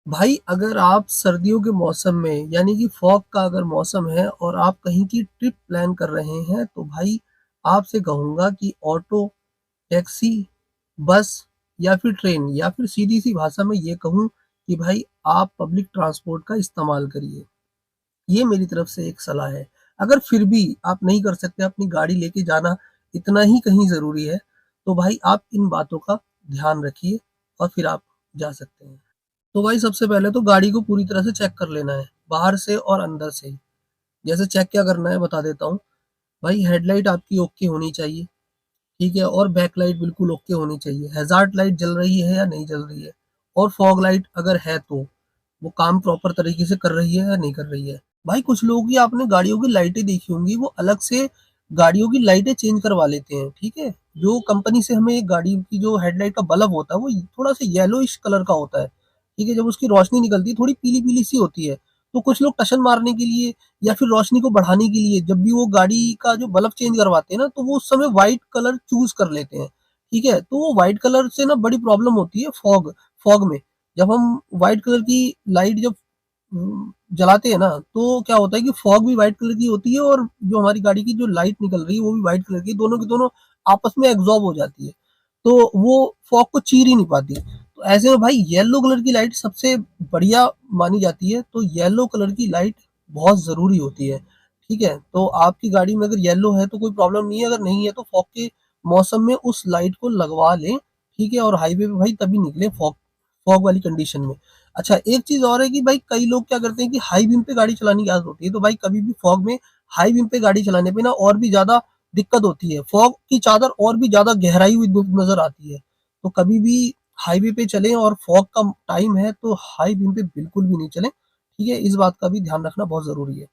भाई अगर आप सर्दियों के मौसम में यानी कि फॉग का अगर मौसम है और आप कहीं की ट्रिप प्लान कर रहे हैं तो भाई आपसे कहूँगा कि ऑटो, टैक्सी, बस या फिर ट्रेन या फिर सीधी-सी भाषा में ये कहूँ कि भाई आप पब्लिक ट्रांसपोर्ट का इस्तेमाल करिए। ये मेरी तरफ से एक सलाह है। अगर फिर भी आप नहीं कर सकते, अपनी गाड़ी लेके जाना इतना ही कहीं ज़रूरी है, तो भाई आप इन बातों का ध्यान रखिए और फिर आप जा सकते हैं। तो भाई सबसे पहले तो गाड़ी को पूरी तरह से चेक कर लेना है, बाहर से और अंदर से। जैसे चेक क्या करना है बता देता हूँ। भाई हेडलाइट आपकी ओके होनी चाहिए, ठीक है? और बैक लाइट बिल्कुल ओके होनी चाहिए। हैज़ार्ड लाइट जल रही है या नहीं जल रही है? और फॉग लाइट अगर है तो, वो काम प्रॉपर तरीके से कर रही है या नहीं कर रही है? भाई कुछ लोगों की आपने गाड़ियों की लाइटें देखी होंगी, वो अलग से गाड़ियों की लाइटें चेंज करवा लेते हैं, ठीक है? जो कंपनी से हमें गाड़ी की जो हेडलाइट का बल्ब होता है, वो थोड़ा-सा येलोइश कलर का होता है, ठीक है? जब उसकी रोशनी निकलती है, थोड़ी पीली-पीली सी होती है। तो कुछ लोग टशन मारने के लिए या फिर रोशनी को बढ़ाने के लिए जब भी वो गाड़ी का जो बल्ब चेंज करवाते हैं ना, तो वो उस समय व्हाइट कलर चूज़ कर लेते हैं, ठीक है? तो वो व्हाइट कलर से ना बड़ी प्रॉब्लम होती है फॉग फॉग में। जब हम व्हाइट कलर की लाइट जब जलाते हैं ना, तो क्या होता है कि फॉग भी व्हाइट कलर की होती है और जो हमारी गाड़ी की जो लाइट निकल रही है, वो भी व्हाइट कलर की है, दोनों की दोनों आपस में एब्ज़ॉर्ब हो जाती है। तो वो फॉग को चीर ही नहीं पाती। तो ऐसे में भाई येलो कलर की लाइट सबसे बढ़िया मानी जाती है, तो येलो कलर की लाइट बहुत ज़रूरी होती है, ठीक है? तो आपकी गाड़ी में अगर येलो है तो कोई प्रॉब्लम नहीं है, अगर नहीं है तो फॉग के मौसम में उस लाइट को लगवा लें, ठीक है? और हाईवे पे भाई तभी निकलें फॉग फॉग वाली कंडीशन में। अच्छा एक चीज़ और है कि भाई कई लोग क्या करते हैं कि हाई बीम पे गाड़ी चलाने की आदत होती है, तो भाई कभी भी फॉग में हाई बीम पे गाड़ी चलाने पे ना और भी ज़्यादा दिक्कत होती है। फॉग की चादर और भी ज़्यादा गहराई हुई नज़र आती है। तो कभी भी हाईवे पे चलें और फॉग का टाइम है तो हाई बीम पे बिल्कुल भी नहीं चलें, ठीक है? इस बात का भी ध्यान रखना बहुत ज़रूरी है।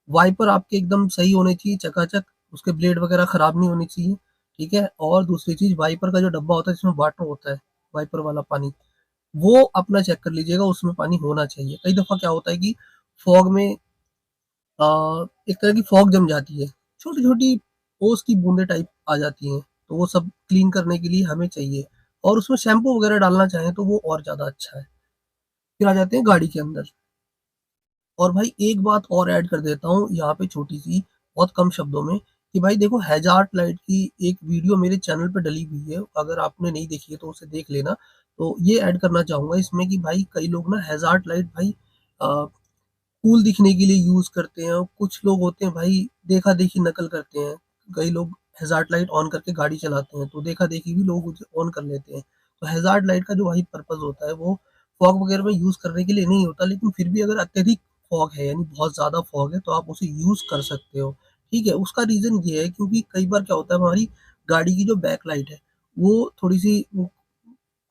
वाइपर आपके एकदम सही होने चाहिए चकाचक, उसके ब्लेड वगैरह खराब नहीं होने चाहिए, ठीक है? और दूसरी चीज़ वाइपर का जो डब्बा होता है जिसमें वाटर होता है, वाइपर वाला पानी, वो अपना चेक कर लीजिएगा उसमें पानी होना चाहिए। कई दफ़ा क्या होता है कि फॉग में अ, एक तरह की फॉग जम जाती है, छोटी-छोटी ओस की बूँदें टाइप आ जाती हैं, तो वो सब क्लीन करने के लिए हमें चाहिए और उसमें शैम्पू वगैरह डालना चाहें तो वो और ज़्यादा अच्छा है। फिर आ जाते हैं गाड़ी के अंदर। और भाई एक बात और ऐड कर देता हूँ यहाँ पे छोटी-सी, बहुत कम शब्दों में कि भाई देखो हैज़ार्ड लाइट की एक वीडियो मेरे चैनल पे डली हुई है, अगर आपने नहीं देखी है तो उसे देख लेना। तो ये ऐड करना चाहूँगा इसमें कि भाई कई लोग ना हैज़ार्ड लाइट भाई कूल दिखने के लिए यूज़ करते हैं और कुछ लोग होते हैं भाई देखा-देखी नकल करते हैं। कई लोग हैज़ार्ड लाइट ऑन करके गाड़ी चलाते हैं, तो देखा-देखी भी लोग उसे ऑन कर लेते हैं। तो हैज़ार्ड लाइट का जो भाई पर्पज़ होता है वो फॉग वगैरह में यूज़ करने के लिए नहीं होता, लेकिन फिर भी अगर अत्यधिक फॉग है यानी बहुत ज़्यादा फॉग है तो आप उसे यूज़ कर सकते हो, ठीक है? उसका रीज़न ये है क्योंकि कई बार क्या होता है हमारी गाड़ी की जो बैक लाइट है, वो थोड़ी-सी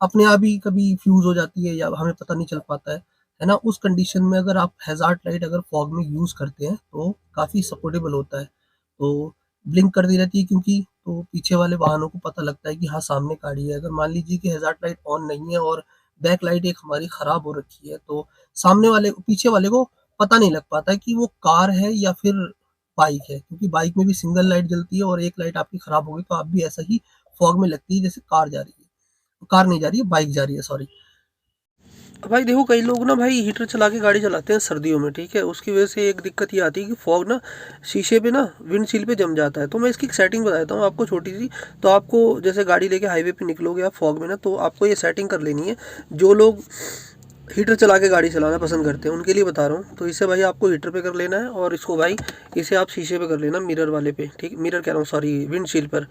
अपने आप ही कभी फ्यूज़ हो जाती है या हमें पता नहीं चल पाता है ना? उस कंडीशन में अगर आप हैज़ार्ड लाइट अगर फॉग में यूज़ करते हैं, तो काफ़ी सपोर्टेबल होता है। तो ब्लिंक करती रहती है क्योंकि तो पीछे वाले वाहनों को पता लगता है कि हाँ, सामने गाड़ी है। अगर मान लीजिए कि हैज़ार्ड लाइट ऑन नहीं है और बैक लाइट एक हमारी खराब हो रखी है, तो सामने वाले को पीछे वाले को पता नहीं लग पाता है कि वो कार है या फिर बाइक है। क्योंकि बाइक में भी सिंगल लाइट जलती है और एक लाइट आपकी खराब हो गई, तो आप भी ऐसा ही फॉग में लगती है जैसे कार जा रही है। कार नहीं जा रही है, बाइक जा रही है, सॉरी। भाई देखो कई लोग ना भाई हीटर चला के गाड़ी चलाते हैं सर्दियों में, ठीक है? उसकी वजह से एक दिक्कत ये आती है कि फॉग ना शीशे पे ना विंडशील्ड पे जम जाता है। तो मैं इसकी एक सेटिंग बता देता हूँ आपको छोटी-सी। तो आपको जैसे गाड़ी लेके हाईवे पे निकलोगे आप फॉग में ना, तो आपको ये सेटिंग कर लेनी है। जो लोग हीटर चला के गाड़ी चलाना पसंद करते हैं उनके लिए बता रहा हूँ। तो इसे भाई आपको हीटर पे कर लेना है और इसको भाई इसे आप शीशे पे कर लेना, मिरर वाले पे, ठीक, मिरर कह रहा हूँ सॉरी, विंडशील्ड पर,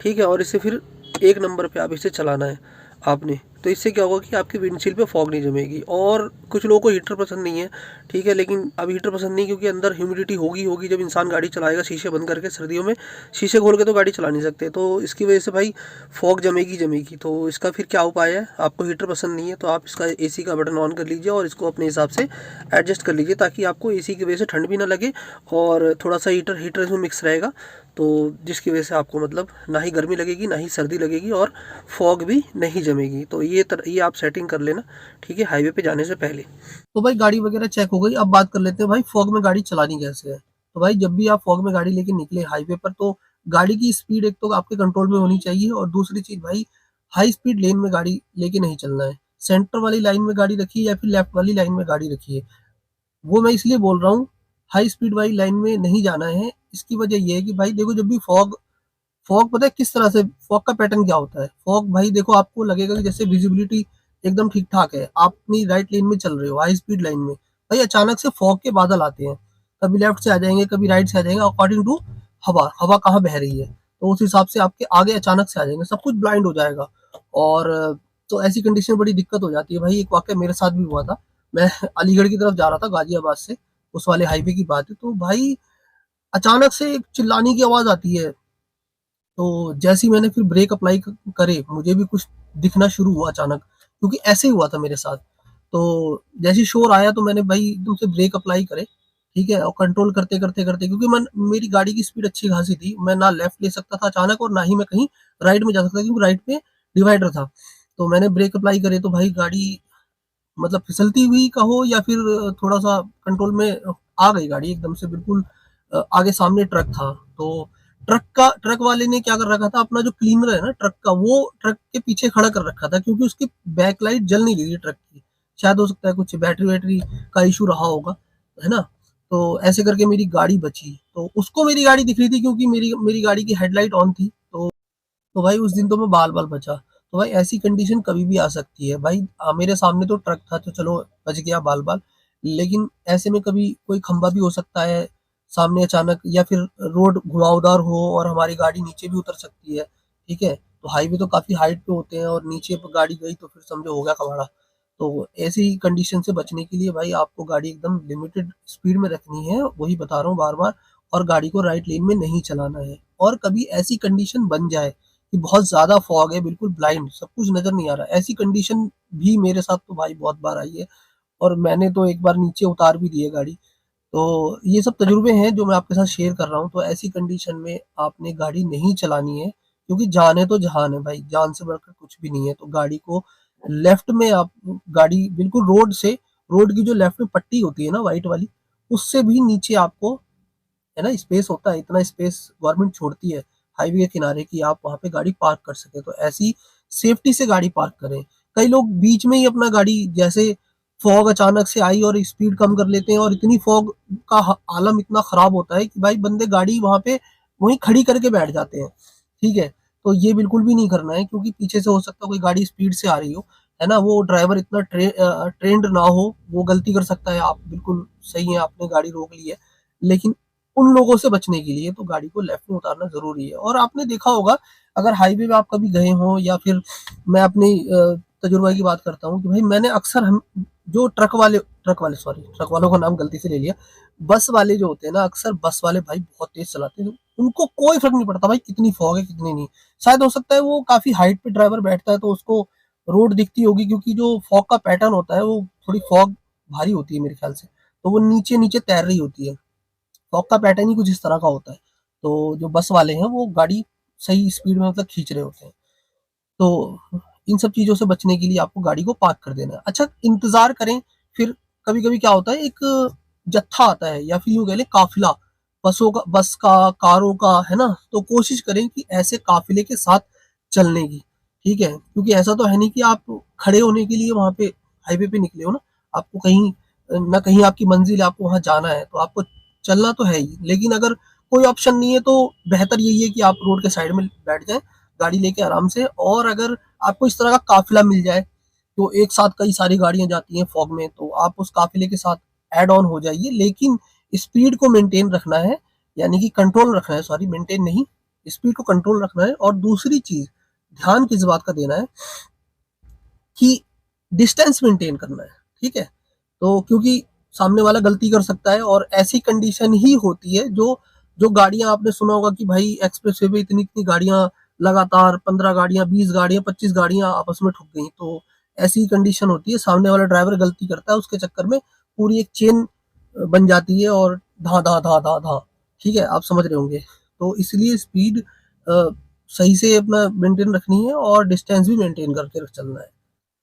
ठीक है? और इसे फिर 1 नंबर पे आप इसे चलाना है आपने। तो इससे क्या होगा कि आपकी विंडशील्ड पे फॉग नहीं जमेगी। और कुछ लोगों को हीटर पसंद नहीं है, ठीक है? लेकिन अब हीटर पसंद नहीं क्योंकि अंदर ह्यूमिडिटी होगी जब इंसान गाड़ी चलाएगा शीशे बंद करके सर्दियों में, शीशे खोल के तो गाड़ी चला नहीं सकते। तो इसकी वजह से भाई फॉग जमेगी। तो इसका फिर क्या उपाय है? आपको हीटर पसंद नहीं है तो आप इसका एसी का बटन ऑन कर लीजिए और इसको अपने हिसाब से एडजस्ट कर लीजिए ताकि आपको एसी की वजह से ठंड भी ना लगे और थोड़ा-सा हीटर हीटर इसमें मिक्स रहेगा। तो जिसकी वजह से आपको मतलब ना ही गर्मी लगेगी, ना ही सर्दी लगेगी और फॉग भी नहीं जमेगी। तो ये आप सेटिंग कर लेना, ठीक है? हाईवे पे जाने से पहले। तो भाई गाड़ी वगैरह चेक हो गई, अब बात कर लेते हैं भाई फॉग में गाड़ी चलानी कैसे है? तो भाई जब भी आप फॉग में गाड़ी लेके निकले हाईवे पर तो गाड़ी की स्पीड एक तो आपके कंट्रोल में होनी चाहिए और दूसरी चीज़ भाई हाई स्पीड लेन में गाड़ी लेके नहीं चलना है। सेंटर वाली लाइन में गाड़ी रखिए या फिर लेफ्ट वाली लाइन में गाड़ी रखिए। वो मैं इसलिए बोल रहा हूँ हाई स्पीड वाली लाइन में नहीं जाना है। इसकी वजह ये है कि भाई देखो, जब भी फॉग फॉग पता है किस तरह से, फॉग का पैटर्न क्या होता है। फॉग भाई देखो, आपको लगेगा कि जैसे विजिबिलिटी एकदम ठीक ठाक है, आप अपनी राइट लेन में चल रहे हो हाई स्पीड लाइन में, भाई अचानक से फॉग के बादल आते हैं। कभी लेफ्ट से आ जाएंगे, कभी राइट से आ जाएंगे, अकॉर्डिंग टू हवा हवा कहाँ बह रही है, तो उस हिसाब से आपके आगे अचानक से आ जाएंगे, सब कुछ ब्लाइंड हो जाएगा। और तो ऐसी कंडीशन में बड़ी दिक्कत हो जाती है भाई। एक वाक्य मेरे साथ भी हुआ था। मैं अलीगढ़ की तरफ जा रहा था गाजियाबाद से, उस वाले हाईवे की बात है, तो भाई अचानक से एक चिल्लाने की आवाज आती है। तो जैसे ही मैंने फिर ब्रेक अप्लाई करे, मुझे भी कुछ दिखना शुरू हुआ अचानक, क्योंकि ऐसे ही हुआ था मेरे साथ। तो जैसे ही शोर आया तो मैंने भाई एकदम से ब्रेक अप्लाई करे, ठीक है, और कंट्रोल करते करते करते, क्योंकि मैं मेरी गाड़ी की स्पीड अच्छी खासी थी, मैं ना लेफ्ट ले सकता था अचानक और ना ही मैं कहीं राइट में जा सकता था, क्योंकि राइट में डिवाइडर था। तो मैंने ब्रेक अप्लाई करे तो भाई गाड़ी मतलब फिसलती हुई कहो या फिर थोड़ा सा कंट्रोल में आ गई गाड़ी एकदम से, बिल्कुल आगे सामने ट्रक था। तो ट्रक वाले ने क्या कर रखा था, अपना जो क्लीनर है ना ट्रक का, वो ट्रक के पीछे खड़ा कर रखा था, क्योंकि उसकी बैक लाइट जल नहीं रही थी ट्रक की। शायद हो सकता है कुछ बैटरी वैटरी का इशू रहा होगा, है ना। तो ऐसे करके मेरी गाड़ी बची, तो उसको मेरी गाड़ी दिख रही थी, क्योंकि मेरी मेरी गाड़ी की हेडलाइट ऑन थी। तो भाई उस दिन तो मैं बाल-बाल बचा। तो भाई ऐसी कंडीशन कभी भी आ सकती है। भाई मेरे सामने तो ट्रक था, तो चलो बच गया बाल-बाल। लेकिन ऐसे में कभी कोई खंभा भी हो सकता है सामने अचानक, या फिर रोड घुमावदार हो और हमारी गाड़ी नीचे भी उतर सकती है, ठीक है? तो हाईवे तो काफ़ी हाइट पे होते हैं और नीचे पे गाड़ी गई तो फिर समझो हो गया कबाड़ा। तो ऐसी कंडीशन से बचने के लिए भाई आपको गाड़ी एकदम लिमिटेड स्पीड में रखनी है, वही बता रहा हूँ बार-बार, और गाड़ी को राइट लेन में नहीं चलाना है। और कभी ऐसी कंडीशन बन जाए कि बहुत ज़्यादा फॉग है, बिल्कुल ब्लाइंड, सब कुछ नज़र नहीं आ रहा है। ऐसी कंडीशन भी मेरे साथ तो भाई बहुत बार आई है, और मैंने तो एक बार नीचे उतार भी दी है गाड़ी। तो ये सब तजुर्बे हैं जो मैं आपके साथ शेयर कर रहा हूँ। तो ऐसी कंडीशन में आपने गाड़ी नहीं चलानी है, क्योंकि जान है तो जहान है भाई, जान से बढ़कर कुछ भी नहीं है। तो गाड़ी को लेफ्ट में आप, गाड़ी बिल्कुल रोड की जो लेफ्ट में पट्टी होती है ना व्हाइट वाली, उससे भी नीचे आपको, है ना, स्पेस होता है, इतना स्पेस गवर्नमेंट छोड़ती है हाईवे के किनारे की आप वहाँ पे गाड़ी पार्क कर सके। तो ऐसी सेफ्टी से गाड़ी पार्क करें। कई लोग बीच में ही अपना गाड़ी, जैसे फॉग अचानक से आई और स्पीड कम कर लेते हैं, और इतनी फॉग का आलम इतना खराब होता है कि भाई बंदे गाड़ी वहाँ पे वहीं खड़ी करके बैठ जाते हैं, ठीक है। तो ये बिल्कुल भी नहीं करना है, क्योंकि पीछे से हो सकता है कोई गाड़ी स्पीड से आ रही हो, है ना, वो ड्राइवर इतना ट्रेंड ना हो, वो गलती कर सकता है। आप बिल्कुल सही है, आपने गाड़ी रोक ली है, लेकिन उन लोगों से बचने के लिए तो गाड़ी को लेफ्ट में उतारना ज़रूरी है। और आपने देखा होगा, अगर हाईवे पे आप कभी गए हों, या फिर मैं अपनी तजुर्बा की बात करता हूँ कि भाई मैंने अक्सर हम जो ट्रक वालों का नाम गलती से ले लिया, बस वाले जो होते हैं ना, अक्सर बस वाले भाई बहुत तेज चलाते हैं। उनको कोई फर्क नहीं पड़ता भाई कितनी फॉग है कितनी नहीं। शायद हो सकता है वो काफी हाइट पे ड्राइवर बैठता है तो उसको रोड दिखती होगी, क्योंकि जो फॉग का पैटर्न होता है वो थोड़ी फॉग भारी होती है मेरे ख्याल से, तो वो नीचे नीचे तैर रही होती है। फॉग का पैटर्न ही कुछ इस तरह का होता है। तो जो बस वाले हैं वो गाड़ी सही स्पीड में मतलब खींच रहे होते हैं। तो इन सब चीज़ों से बचने के लिए आपको गाड़ी को पार्क कर देना है। अच्छा, इंतज़ार करें, फिर कभी-कभी क्या होता है, एक जत्था आता है या फिर यूँ कह लें काफ़िला, बस का, कारों का, है ना? तो कोशिश करें कि ऐसे काफ़िले के साथ चलने की, ठीक है? क्योंकि ऐसा तो है नहीं कि आप खड़े होने के लिए वहाँ पे हाईवे पे निकले हो ना, आपको कहीं न कहीं आपकी मंज़िल है, आपको वहाँ जाना है, तो आपको चलना तो है ही। लेकिन अगर कोई ऑप्शन नहीं है तो बेहतर यही है कि आप रोड के साइड में बैठ जाएँ, गाड़ी लेके आराम से। और अगर आपको इस तरह का काफिला मिल जाए, तो एक साथ कई सारी गाड़ियां जाती हैं फॉग में, तो आप उस काफिले के साथ ऐड ऑन हो जाइए, लेकिन स्पीड को मेंटेन रखना है, यानी कि कंट्रोल रखना है, सॉरी मेंटेन नहीं, स्पीड को कंट्रोल रखना है। और दूसरी चीज ध्यान किस बात का देना है कि डिस्टेंस मेंटेन करना है, ठीक है। तो क्योंकि सामने वाला गलती कर सकता है, और ऐसी कंडीशन ही होती है जो जो गाड़ियां आपने सुना होगा कि भाई एक्सप्रेस वे पे इतनी इतनी गाड़ियां लगातार 15 गाड़ियां 20 गाड़ियां 25 गाड़ियां आपस में ठुक गई, तो ऐसी कंडीशन होती है, सामने वाला ड्राइवर गलती करता है, उसके चक्कर में पूरी एक चेन बन जाती है, और धा धा धा धा धा, ठीक है, आप समझ रहे होंगे। तो इसलिए स्पीड सही से अपना मेंटेन रखनी है, और डिस्टेंस भी मेंटेन करके चलना है।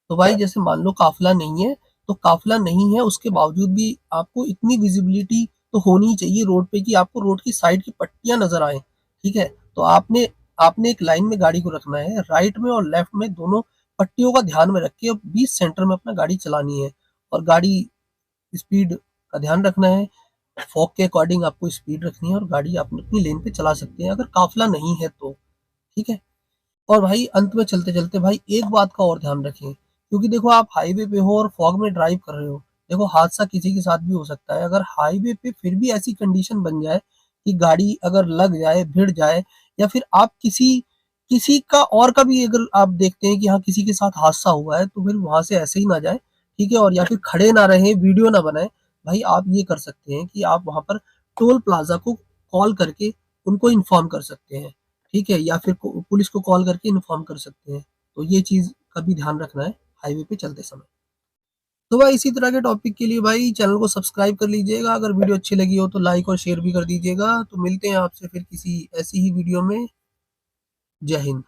तो भाई जैसे मान लो काफिला नहीं है, तो काफिला नहीं है उसके बावजूद भी आपको इतनी विजिबिलिटी तो होनी ही चाहिए रोड पे कि आपको रोड की साइड की पट्टियां नजर आए, ठीक है। तो आपने आपने एक लाइन में गाड़ी को रखना है, राइट में और लेफ्ट में दोनों पट्टियों का ध्यान में रख के 20 सेंटर में अपना गाड़ी चलानी है और गाड़ी स्पीड का ध्यान रखना है। फॉग के अकॉर्डिंग आपको स्पीड रखनी है और गाड़ी आप अपनी लेन पे चला सकते हैं अगर काफिला नहीं है तो, ठीक है। और भाई अंत में चलते-चलते भाई एक बात का और ध्यान रखें, क्योंकि देखो आप हाईवे पे हो और फॉग में ड्राइव कर रहे हो, देखो हादसा किसी के साथ भी हो सकता है। अगर हाईवे पे फिर भी ऐसी कंडीशन बन जाए कि गाड़ी अगर लग जाए, भिड़ जाए या फिर आप किसी किसी का और का भी अगर आप देखते हैं कि हाँ, किसी के साथ हादसा हुआ है, तो फिर वहाँ से ऐसे ही ना जाएँ, ठीक है? और या फिर खड़े ना रहें, वीडियो ना बनाएँ। भाई आप ये कर सकते हैं कि आप वहाँ पर टोल प्लाज़ा को कॉल करके उनको इन्फॉर्म कर सकते हैं। ठीक है? या फिर पुलिस को कॉल करके इन्फॉर्म कर सकते हैं। तो ये चीज़ का भी ध्यान रखना है हाईवे पे चलते समय। तो भाई इसी तरह के टॉपिक के लिए भाई चैनल को सब्सक्राइब कर लीजिएगा। अगर वीडियो अच्छी लगी हो तो लाइक और शेयर भी कर दीजिएगा। तो मिलते हैं आपसे फिर किसी ऐसी ही वीडियो में। जय हिंद।